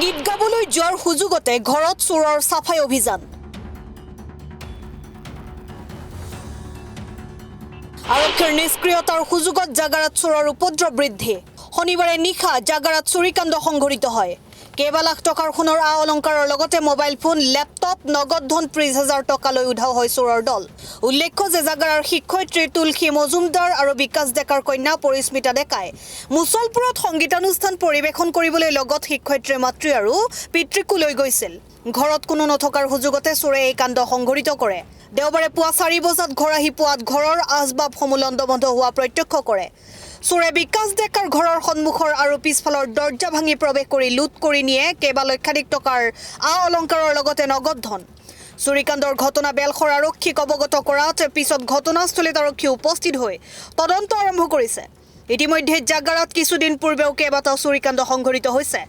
গীত গাবলৈ যোৱাৰ সুযোগতে ঘৰত চোৰৰ চাফাই অভিযান আৰক্ষীৰ নিষ্ক্ৰিয়তাৰ সুযোগত জাগাৰাত চোৰৰ উপদ্ৰৱ বৃদ্ধি শনিবাৰে নিশা জাগাৰাত চুৰিকাণ্ড সংঘটিত হয় কেইবা লাখ টকাৰ সোণৰ আ অলংকাৰৰ লগতে মোবাইল ফোন লেপটপ নগদ ধন ৩০,০০০ টকালৈ উধাও হয় চোৰৰ দল উল্লেখ্য যে জাগাৰাৰ শিক্ষয়িত্ৰী তুলসী মজুমদাৰ আৰু বিকাশ ডেকাৰ কন্যা পৰিস্মিতা ডেকাই মুছলপুৰত সংগীতানুষ্ঠান পৰিৱেশন কৰিবলৈ লগত শিক্ষয়িত্ৰীৰ মাতৃ আৰু পিতৃকো লৈ গৈছিল ঘৰত কোনো নথকাৰ সুযোগতে চোৰে এই কাণ্ড সংঘটিত কৰে দেওবাৰে পুৱা ৪ বজাত ঘৰ আহি পোৱাত ঘৰৰ আচবাবসমূহ লণ্ডভণ্ড হোৱা প্ৰত্যক্ষ কৰে চোৰে বিকাশ ডেকাৰ ঘৰৰ সন্মুখৰ আৰু পিছফালৰ দৰ্জা ভাঙি প্ৰৱেশ কৰি লুট কৰি নিয়ে কেইবা লক্ষাধিক টকাৰ আ অলংকাৰৰ লগতে নগদ ধন চুৰিকাণ্ডৰ ঘটনা বেলখৰ আৰক্ষীক অৱগত কৰাত পিছত ঘটনাস্থলীত আৰক্ষী উপস্থিত হৈ তদন্ত আৰম্ভ কৰিছে ইতিমধ্যে জাগাৰাত কিছুদিন পূৰ্বেও কেইবাটাও চুৰিকাণ্ড সংঘটিত হৈছে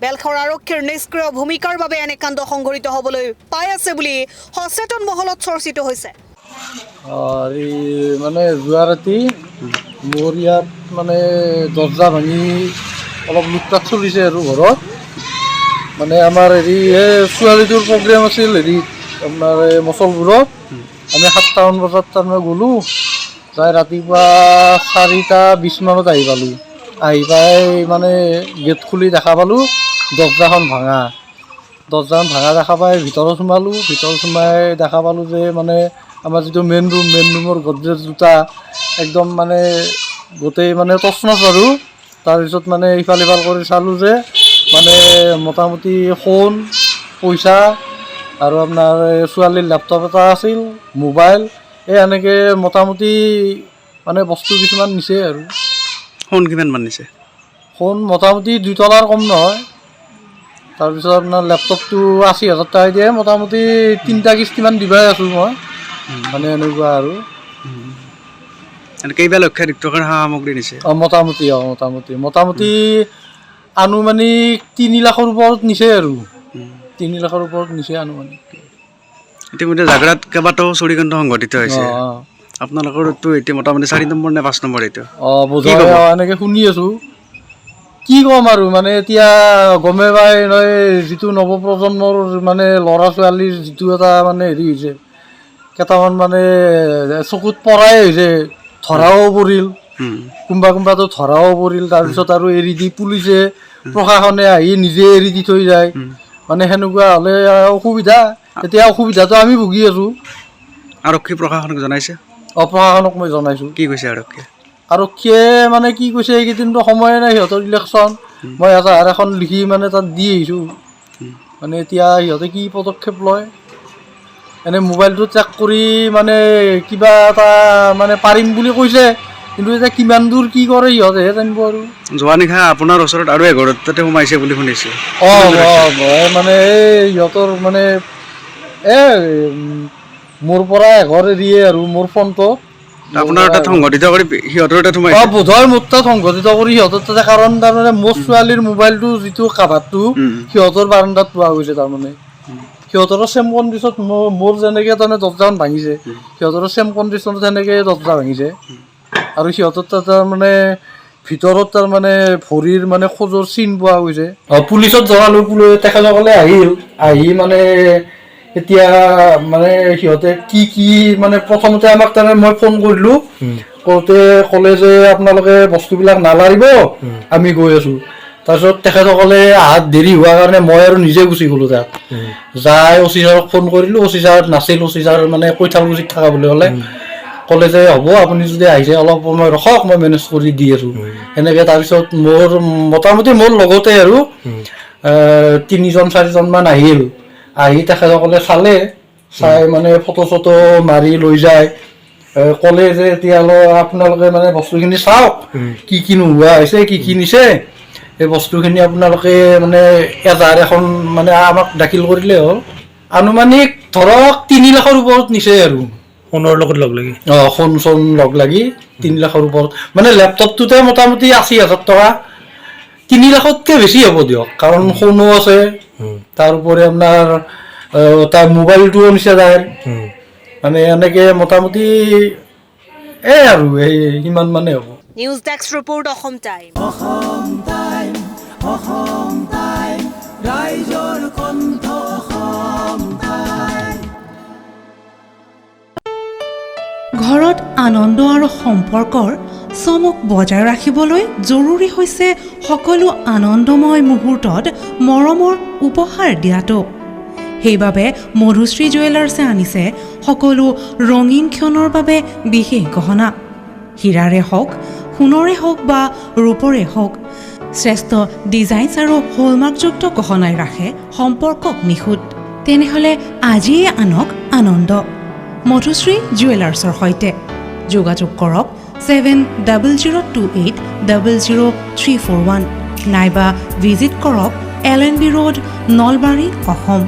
বেলখৰ আৰক্ষীৰ নিষ্ক্ৰিয় ভূমিকাৰ বাবে এনে কাণ্ড সংঘটিত হ'বলৈ পাই আছে বুলি সচেতন মহলত চৰ্চিত হৈছে মানে যোৱা ৰাতি মোৰ ইয়াত মানে দৰ্জা ভাঙি অলপ লুটপাট চলিছে আৰু ঘৰত মানে আমাৰ হেৰি ছোৱালীটোৰ প্ৰগ্ৰেম আছিল হেৰি আপোনাৰ মছলপুৰত আমি 7টামান বজাত তাৰমানে গ'লোঁ যাই ৰাতিপুৱা 4:20 মানত আহি পালোঁ আহি পাই মানে গেট খুলি দেখা পালোঁ দৰ্জাখন ভাঙা দেখা পাই ভিতৰত সোমাই দেখা পালোঁ যে মানে আমাৰ যিটো মেইন ৰুমৰ গড্ৰেজ দুটা একদম মানে গোটেই মানে তছনছ আৰু তাৰপিছত মানে ইফাল কৰি চালোঁ যে মানে মোটামুটি সোণ পইচা আৰু আপোনাৰ ছোৱালীৰ লেপটপ এটা আছিল মোবাইল এই এনেকৈ মোটামুটি মানে বস্তু কিছুমান নিছে আৰু সোণ কিমানমান নিছে সোণ মোটামুটি 2 তলাৰ কম নহয় তাৰপিছত আপোনাৰ লেপটপটো 80,000 টকা দিয়ে মোটামুটি 3টা কিস্তিমান দিবাই আছোঁ মই মানে এনেকুৱা আৰু কেইবা লক্ষাধিক টকাৰ সামগ্ৰী নিছে মোটামুটি আনুমানিক 3 লাখৰ ওপৰত নিছে আৰু 3 লাখৰ ওপৰত নিছে আনুমানিক ইতিমধ্যে জাগাৰাত কেইবাটাও চুৰিকাণ্ড সংঘটিত হৈছে আপোনালোকৰতো এতিয়া মোটামুটি 4 নম্বৰ নে 5 নম্বৰ এইটো এনেকৈ শুনি আছোঁ কি ক'ম আৰু মানে এতিয়া গমে পাই যিটো নৱপ্ৰজন্মৰ মানে ল'ৰা ছোৱালীৰ যিটো এটা মানে হেৰি হৈছে কেইটামান মানে চকুত পৰাই হৈছে ধৰাও পৰিল কোনোবাটো ধৰাও পৰিল তাৰপিছত আৰু এৰি দি পুলিচে প্ৰশাসনে আহি নিজে এৰি দি থৈ যায় মানে সেনেকুৱা হ'লে অসুবিধা এতিয়া অসুবিধাটো আমি ভুগি আছোঁ আৰক্ষী প্ৰশাসনক জনাইছে প্ৰশাসনক মই জনাইছোঁ কি কৈছে আৰক্ষীয়ে মানে কি কৈছে এইকেইদিনটো সময়ে নাই সিহঁতৰ ইলেকশ্যন মই এজাহাৰ এখন লিখি মানে তাত দি আহিছোঁ মানে এতিয়া সিহঁতে কি পদক্ষেপ লয় এনে মোবাইলটো চেক কৰি মানে কিবা এটা মানে পাৰিম বুলি কৈছে কিন্তু এতিয়া কিমান দূৰ কি কৰে সিহঁতেহে জানিব আৰু যোৱা নিশা আপোনাৰ ওচৰত আৰু এঘৰত তাতে সোমাইছে বুলি শুনিছোঁ মানে এই সিহঁতৰ মানে মোৰ পৰা এঘৰ এৰিয়ে আৰু মোৰ ফোনটো আপোনাৰ তাত সংঘটিত কৰি সিহঁতৰ তাত সোমাইছে বোধহয় মোৰ তাত সংঘটিত কৰি সিহঁতৰ তাতে কাৰণ তাৰমানে মোৰ ছোৱালীৰ মোবাইলটো যিটো কাভাৰটো সিহঁতৰ বাৰান্দাত পোৱা গৈছে তাৰমানে সিহঁতৰো ছেম কণ্ডিশ্যনত মোৰ যেনেকৈ তাৰমানে দৰ্জাখন ভাঙিছে সিহঁতৰো ছেম কণ্ডিশ্যনত সেনেকৈ দৰ্জা ভাঙিছে আৰু সিহঁতৰ তাত তাৰমানে ভিতৰত তাৰমানে ভৰিৰ মানে খোজৰ চিন পোৱা গৈছে পুলিচত জনালোঁ তেখেতসকলে আহি মানে এতিয়া মানে সিহঁতে কি মানে প্ৰথমতে আমাক তাৰমানে মই ফোন কৰিলোঁ কৰোঁতে ক'লে যে আপোনালোকে বস্তুবিলাক নালাৰিব আমি গৈ আছোঁ তাৰপিছত তেখেতসকলে আহাত দেৰি হোৱাৰ কাৰণে মই আৰু নিজে গুচি গ'লোঁ তাত যাই অচি ছাৰক ফোন কৰিলোঁ অচি ছাৰ নাছিল অচি ছাৰ মানে কৈঠালগুচিত থকা বুলি ক'লে যে হ'ব আপুনি যদি আহিছে অলপ সময় ৰখক মই মেনেজ কৰি দি আছোঁ সেনেকৈ তাৰপিছত মোটামুটি মোৰ লগতে আৰু 3-4জনমান আহি তেখেতসকলে চাই মানে ফটো চটো মাৰি লৈ যায় ক'লে যে এতিয়া আপোনালোকে মানে বস্তুখিনি চাওক কি নোহোৱা হৈছে কি নিছে এই বস্তুখিনি আপোনালোকে মানে এজাহাৰ এখন মানে আমাক দাখিল কৰিলে হ'ল আনুমানিক ধৰক 3 লাখৰ ওপৰত নিছে আৰু সোণৰ লগত লগ লাগি সোণ চোন লগ লাগি 3 লাখৰ ওপৰত মানে লেপটপটোতে মোটামুটি 80,000 টকা 3 লাখতকৈ বেছি হ'ব দিয়ক কাৰণ সোণো আছে তাৰোপৰি আপোনাৰ তাৰ মোবাইলটোও নিছে যায় মানে এনেকৈ মোটামুটি আৰু সিমান মানে হ'ব news desk report Assam time আনন্দ আৰু সম্পৰ্কৰ চমক বজাই ৰাখিবলৈ জৰুৰী হৈছে সকলো আনন্দময় মুহূৰ্তত মৰমৰ উপহাৰ দিয়াটো। সেইবাবে মধুশ্ৰী জুৱেলাৰ্ছে আনিছে সকলো ৰঙীন ক্ষণৰ বাবে বিশেষ গহনা। হীৰাৰে হওক, সোণৰে হওক বা ৰূপৰে হওক, শ্ৰেষ্ঠ ডিজাইনছ আৰু হলমাৰ্কযুক্ত গহনাই ৰাখে সম্পৰ্কক নিখুঁত। তেনেহ'লে আজিয়ে আনক আনন্দ মধুশ্ৰী জুৱেলাৰ্ছৰ সৈতে। যোগাযোগ কৰক 7002800341 নাইবা ভিজিট কৰক LNB ৰোড, নলবাৰী, অসম।